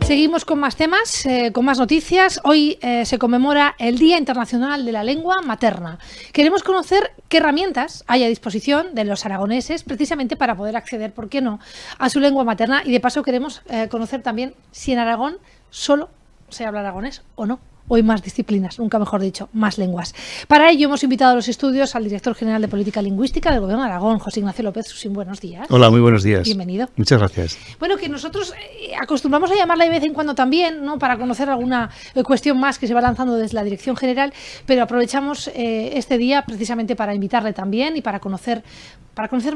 Seguimos con más temas, con más noticias. Hoy se conmemora el Día Internacional de la Lengua Materna. Queremos conocer qué herramientas hay a disposición de los aragoneses precisamente para poder acceder, ¿por qué no?, a su lengua materna. Y de paso queremos conocer también si en Aragón solo se habla aragonés o no. Hoy más disciplinas, nunca mejor dicho, más lenguas. Para ello hemos invitado a los estudios al director general de Política Lingüística del Gobierno de Aragón, José Ignacio López Susín. Buenos días. Hola, muy buenos días. Bienvenido. Muchas gracias. Bueno, que nosotros acostumbramos a llamarla de vez en cuando también, ¿no?, para conocer alguna cuestión más que se va lanzando desde la Dirección General, pero aprovechamos este día precisamente para invitarle también y para conocer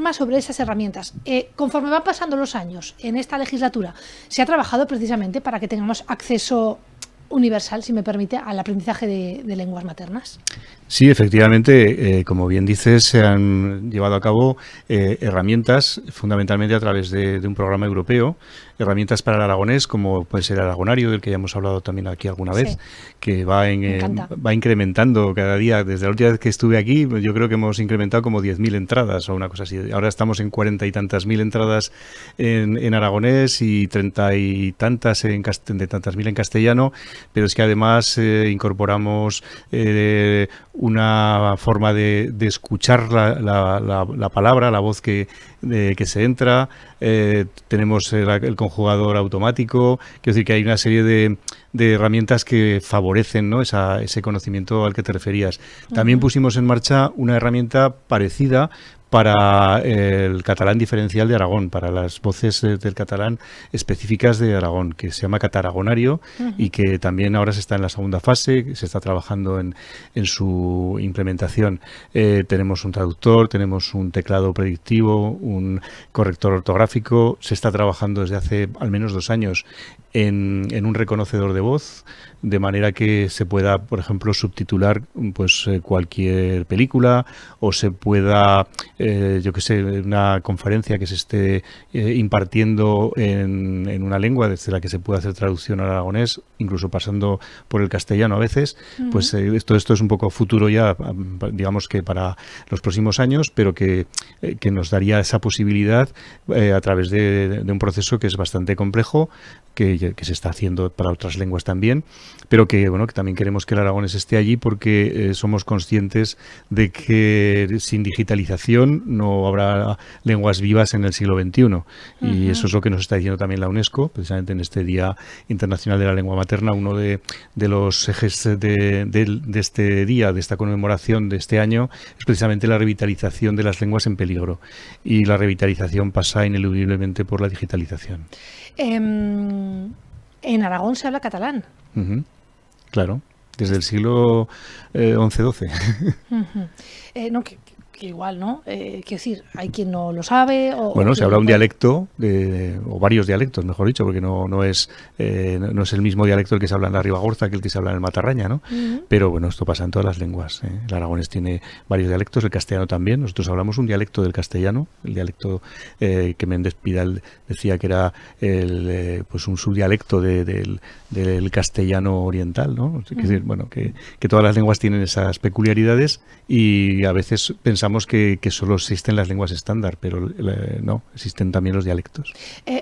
más sobre esas herramientas. Conforme van pasando los años en esta legislatura, se ha trabajado precisamente para que tengamos acceso universal, si me permite, al aprendizaje de lenguas maternas. Sí, efectivamente, como bien dices, se han llevado a cabo herramientas fundamentalmente a través de un programa europeo, herramientas para el aragonés, como puede ser el Aragonario, del que ya hemos hablado también aquí alguna vez, que va incrementando cada día. Desde la última vez que estuve aquí, yo creo que hemos incrementado como 10.000 entradas o una cosa así. Ahora estamos en 40 y tantas mil entradas en aragonés y 30 y tantas mil en castellano, pero es que además incorporamos una forma de escuchar la palabra, la voz que se entra. Tenemos el conjugador automático. Quiero decir que hay una serie de herramientas que favorecen, ¿no?, ese conocimiento al que te referías. También pusimos en marcha una herramienta parecida para el catalán diferencial de Aragón, para las voces del catalán específicas de Aragón, que se llama Cataragonario y que también ahora se está en la segunda fase, se está trabajando en su implementación. Tenemos un traductor, tenemos un teclado predictivo, un corrector ortográfico, se está trabajando desde hace al menos 2 años en un reconocedor de voz, de manera que se pueda, por ejemplo, subtitular pues cualquier película, o se pueda, yo que sé, una conferencia que se esté impartiendo en una lengua desde la que se pueda hacer traducción al aragonés, incluso pasando por el castellano a veces. Pues esto es un poco futuro ya, digamos que para los próximos años, pero que nos daría esa posibilidad a través de un proceso que es bastante complejo, que se está haciendo para otras lenguas también, pero que también queremos que el aragonés esté allí porque somos conscientes de que sin digitalización no habrá lenguas vivas en el siglo XXI. Y eso es lo que nos está diciendo también la UNESCO, precisamente en este Día Internacional de la Lengua Materna. Uno de los ejes de este día, de esta conmemoración de este año, es precisamente la revitalización de las lenguas en peligro. Y la revitalización pasa ineludiblemente por la digitalización. En Aragón se habla catalán. Claro, desde el siglo XI-XII. Que igual, ¿no? Quiero decir, hay quien no lo sabe. Se habla un dialecto, o varios dialectos, mejor dicho, porque no es el mismo dialecto el que se habla en la Ribagorza que el que se habla en el Matarraña, ¿no? Pero esto pasa en todas las lenguas. El aragonés tiene varios dialectos, el castellano también. Nosotros hablamos un dialecto del castellano, el dialecto que Méndez Pidal decía que era un subdialecto del castellano oriental, ¿no? Es decir, que todas las lenguas tienen esas peculiaridades y a veces pensamos que solo existen las lenguas estándar, pero no, existen también los dialectos.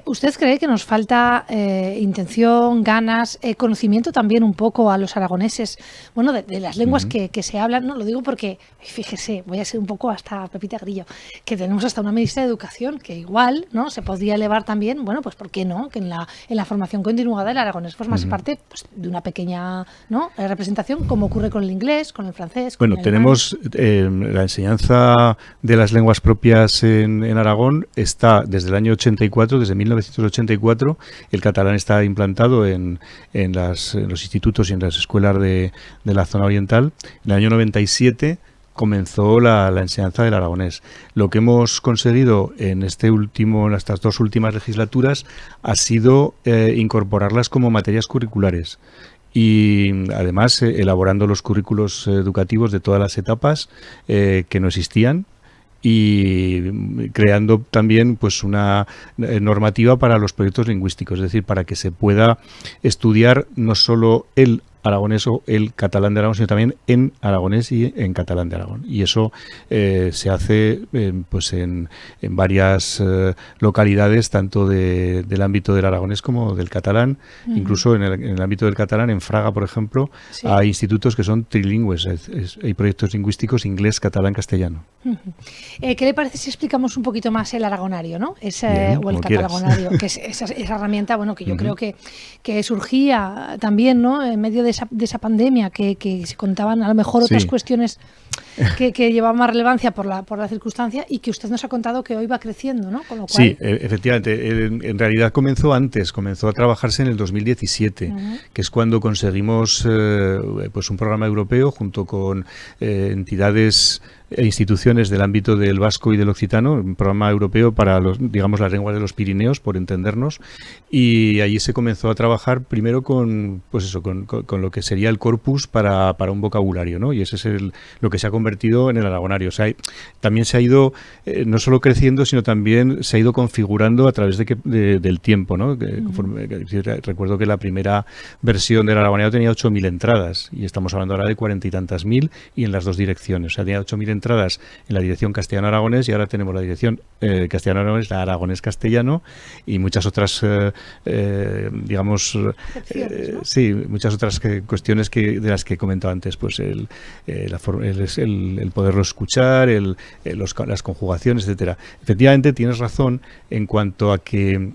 ¿Usted cree que nos falta intención, ganas, conocimiento también un poco a los aragoneses, de las lenguas que se hablan? No, lo digo porque, fíjese, voy a ser un poco hasta Pepita Grillo, que tenemos hasta una ministra de Educación que igual, ¿no?, se podría elevar también, pues ¿por qué no?, que en la formación continuada el aragonés formase parte de una pequeña, ¿no?, representación, como ocurre con el inglés, con el francés. Tenemos la enseñanza de las lenguas propias en Aragón está desde el año 84, desde 1984. El catalán está implantado en los institutos y en las escuelas de la zona oriental. En el año 97 comenzó la enseñanza del aragonés. Lo que hemos conseguido en estas 2 últimas legislaturas ha sido incorporarlas como materias curriculares. Y además elaborando los currículos educativos de todas las etapas que no existían, y creando también una normativa para los proyectos lingüísticos, es decir, para que se pueda estudiar no solo el aragonés o el catalán de Aragón, sino también en aragonés y en catalán de Aragón. Y eso se hace pues en varias localidades, tanto del ámbito del aragonés como del catalán. Incluso en el ámbito del catalán, en Fraga, por ejemplo, Sí. hay institutos que son trilingües. Hay proyectos lingüísticos inglés, catalán, castellano. ¿Qué le parece si explicamos un poquito más el aragonario, ¿no? Bien, O el como quieras. catalagonario, que es esa herramienta, bueno, que yo creo que surgía también, ¿no? En medio de esa pandemia, que se contaban a lo mejor otras Sí. cuestiones que llevaban más relevancia por la circunstancia, y que usted nos ha contado que hoy va creciendo, ¿no? Con lo cual, Sí, efectivamente. En realidad comenzó antes, comenzó a trabajarse en el 2017, que es cuando conseguimos pues un programa europeo junto con entidades e instituciones del ámbito del vasco y del occitano, un programa europeo para digamos las lenguas de los Pirineos, por entendernos, y allí se comenzó a trabajar primero con lo que sería el corpus para un vocabulario, ¿no? Y ese es lo que se ha convertido en el aragonario. O sea, también se ha ido no solo creciendo, sino también se ha ido configurando a través del tiempo, ¿no? Recuerdo que la primera versión del aragonario tenía 8.000 entradas y estamos hablando ahora de 40 y tantas mil, y en las dos direcciones. O sea, tenía 8.000 entradas en la dirección castellano-aragonés, y ahora tenemos la dirección castellano-aragonés, la aragonés-castellano, y muchas otras, digamos, ¿no? sí, muchas otras cuestiones de las que he comentado antes, pues el poderlo escuchar, las conjugaciones, etcétera. Efectivamente, tienes razón en cuanto a que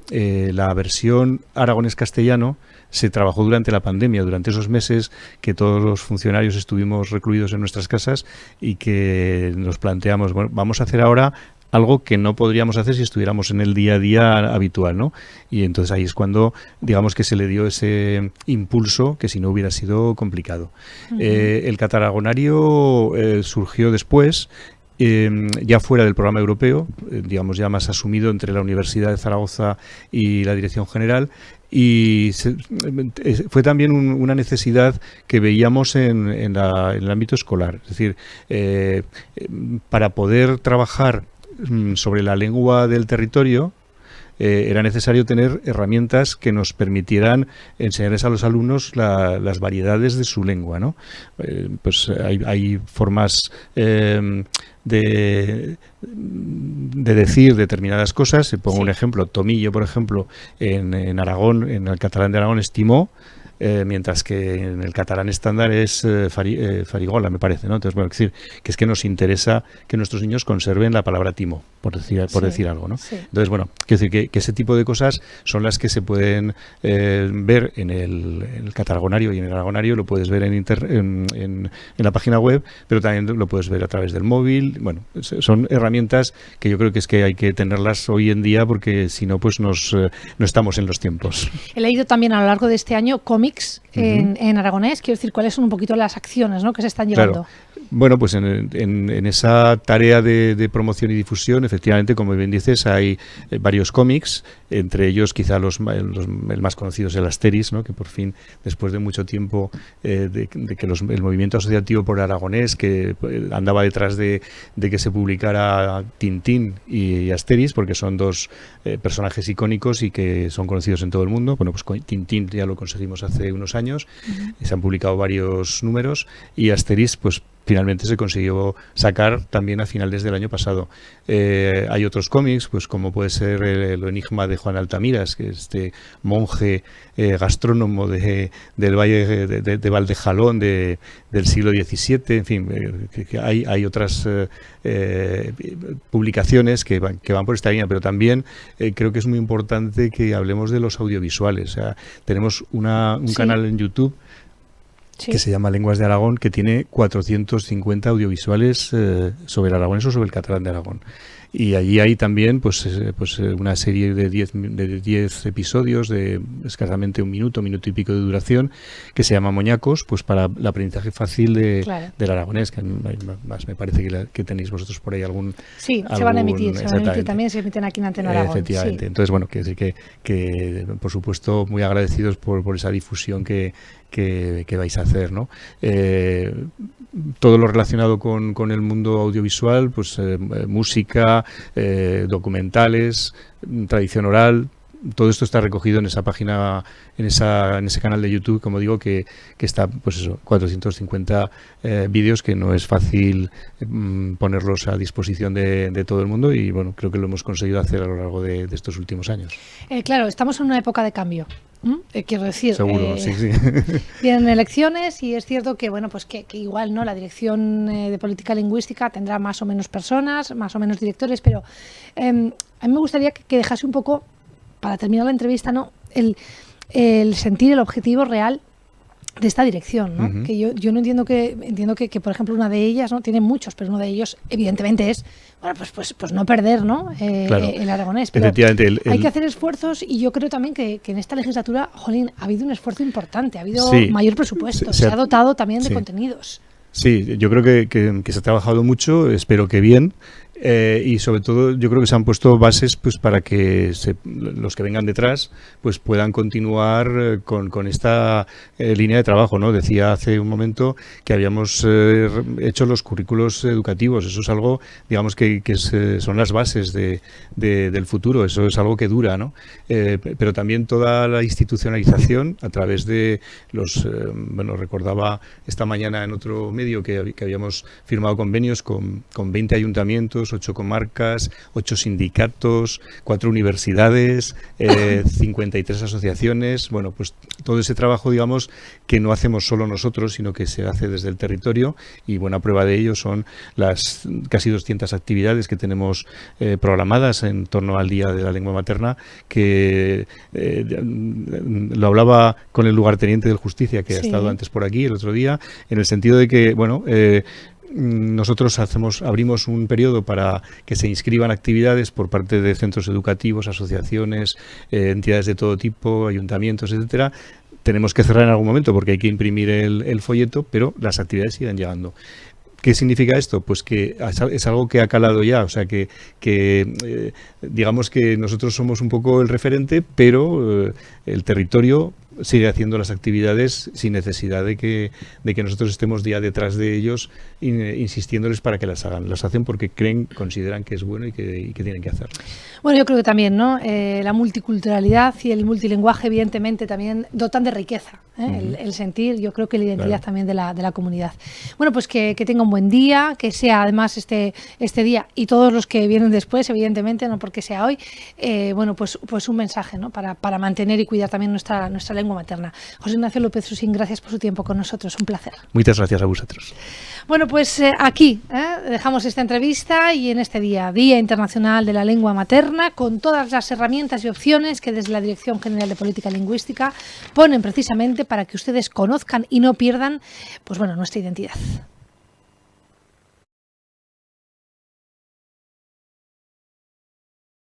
la versión aragonés-castellano se trabajó durante la pandemia, durante esos meses que todos los funcionarios estuvimos recluidos en nuestras casas, y que nos planteamos, bueno, vamos a hacer ahora algo que no podríamos hacer si estuviéramos en el día a día habitual, ¿no? Y entonces ahí es cuando, digamos, que se le dio ese impulso que si no hubiera sido complicado. El catalagonario surgió después, ya fuera del programa europeo, digamos ya más asumido entre la Universidad de Zaragoza y la Dirección General, y fue también una necesidad que veíamos en el ámbito escolar. Es decir, para poder trabajar sobre la lengua del territorio, era necesario tener herramientas que nos permitieran enseñarles a los alumnos las variedades de su lengua, ¿no? Pues hay formas de decir determinadas cosas. Se pongo un ejemplo: tomillo, por ejemplo, en Aragón, en el catalán de Aragón es timó, mientras que en el catalán estándar es farigola, me parece, ¿no? Entonces, bueno, es decir, que es que nos interesa que nuestros niños conserven la palabra timo, por decir algo, ¿no? Sí. Entonces, bueno, quiero decir que ese tipo de cosas son las que se pueden ver en el catalagonario y en el aragonario. Lo puedes ver en la página web, pero también lo puedes ver a través del móvil. Bueno, son herramientas que yo creo que es que hay que tenerlas hoy en día, porque si no, pues no estamos en los tiempos. He leído también a lo largo de este año cómics en aragonés. Quiero decir, ¿cuáles son un poquito las acciones, ¿no?, que se están llevando? Claro. Bueno, pues en esa tarea de promoción y difusión, efectivamente, como bien dices, hay varios cómics, entre ellos quizá el más conocido es el Asteris, ¿no?, que por fin, después de mucho tiempo de que el movimiento asociativo por aragonés, que andaba detrás de que se publicara Tintín y Asteris, porque son dos personajes icónicos y que son conocidos en todo el mundo. Bueno, pues Tintín ya lo conseguimos hace unos años, se han publicado varios números, y Asteris, pues finalmente se consiguió sacar también a finales del año pasado. Hay otros cómics, pues como puede ser el Enigma de Juan Altamiras, que es este monje gastrónomo del Valle de Valdejalón del siglo XVII. En fin, que hay otras publicaciones que van por esta línea, pero también creo que es muy importante que hablemos de los audiovisuales. O sea, tenemos un canal en YouTube que se llama Lenguas de Aragón, que tiene 450 audiovisuales sobre el aragonés o sobre el catalán de Aragón. Y allí hay también pues una serie de 10 episodios de escasamente un minuto y pico de duración, que se llama Moñacos, pues para el aprendizaje fácil del aragonés, que más me parece que tenéis vosotros por ahí algún... Sí, se van a emitir también, se emiten aquí en Antena Aragón. Efectivamente. Sí. Entonces, bueno, quiero decir que por supuesto muy agradecidos por esa difusión que vais a hacer, ¿no? Todo lo relacionado con el mundo audiovisual, pues música, documentales, tradición oral, todo esto está recogido en esa página, en ese canal de YouTube, como digo, que está, pues eso, 450 vídeos que no es fácil ponerlos a disposición de todo el mundo y bueno, creo que lo hemos conseguido hacer a lo largo de estos últimos años. Claro, estamos en una época de cambio. Quiero decir, seguro, sí. Vienen elecciones y es cierto que bueno, pues que igual no la dirección de política lingüística tendrá más o menos personas, más o menos directores, pero a mí me gustaría que dejase un poco, para terminar la entrevista, ¿no? el sentir el objetivo real de esta dirección, ¿no? Que yo no entiendo que por ejemplo una de ellas, ¿no? Tiene muchos, pero uno de ellos evidentemente es bueno, pues no perder, ¿no? Claro, el aragonés. Pero efectivamente, hay que hacer esfuerzos y yo creo también que en esta legislatura, jolín, ha habido un esfuerzo importante, ha habido mayor presupuesto, se ha dotado también de contenidos. Sí, yo creo que se ha trabajado mucho, espero que bien. Y sobre todo yo creo que se han puesto bases pues para que los que vengan detrás pues puedan continuar con esta línea de trabajo, ¿no? Decía hace un momento que habíamos hecho los currículos educativos, eso es algo, digamos que son las bases del futuro, eso es algo que dura, ¿no? Pero también toda la institucionalización a través de los, bueno, recordaba esta mañana en otro medio que habíamos firmado convenios con 20 ayuntamientos, 8 comarcas, 8 sindicatos, 4 universidades, 53 asociaciones. Bueno, pues todo ese trabajo, digamos, que no hacemos solo nosotros, sino que se hace desde el territorio y buena prueba de ello son las casi 200 actividades que tenemos programadas en torno al Día de la Lengua Materna, que lo hablaba con el lugarteniente del Justicia, que ha estado antes por aquí el otro día, en el sentido de que, bueno, nosotros abrimos un periodo para que se inscriban actividades por parte de centros educativos, asociaciones, entidades de todo tipo, ayuntamientos, etcétera. Tenemos que cerrar en algún momento porque hay que imprimir el folleto, pero las actividades siguen llegando. ¿Qué significa esto? Pues que es algo que ha calado ya, o sea que digamos que nosotros somos un poco el referente, pero el territorio sigue haciendo las actividades sin necesidad de que nosotros estemos ya detrás de ellos insistiéndoles para que las hagan. Las hacen porque consideran que es bueno y que tienen que hacerlo. Bueno, yo creo que también, ¿no? La multiculturalidad y el multilingüaje evidentemente también dotan de riqueza, el sentir, yo creo que la identidad también de la comunidad. Bueno, pues que tenga un buen día, que sea además este día y todos los que vienen después, evidentemente, no porque sea hoy, bueno, pues un mensaje, ¿no? Para mantener y cuidar también nuestra lengua materna. José Ignacio López Susín, gracias por su tiempo con nosotros, un placer. Muchas gracias a vosotros. Bueno, pues aquí dejamos esta entrevista y en este Día Internacional de la Lengua Materna, con todas las herramientas y opciones que desde la Dirección General de Política Lingüística ponen precisamente para que ustedes conozcan y no pierdan, pues bueno, nuestra identidad.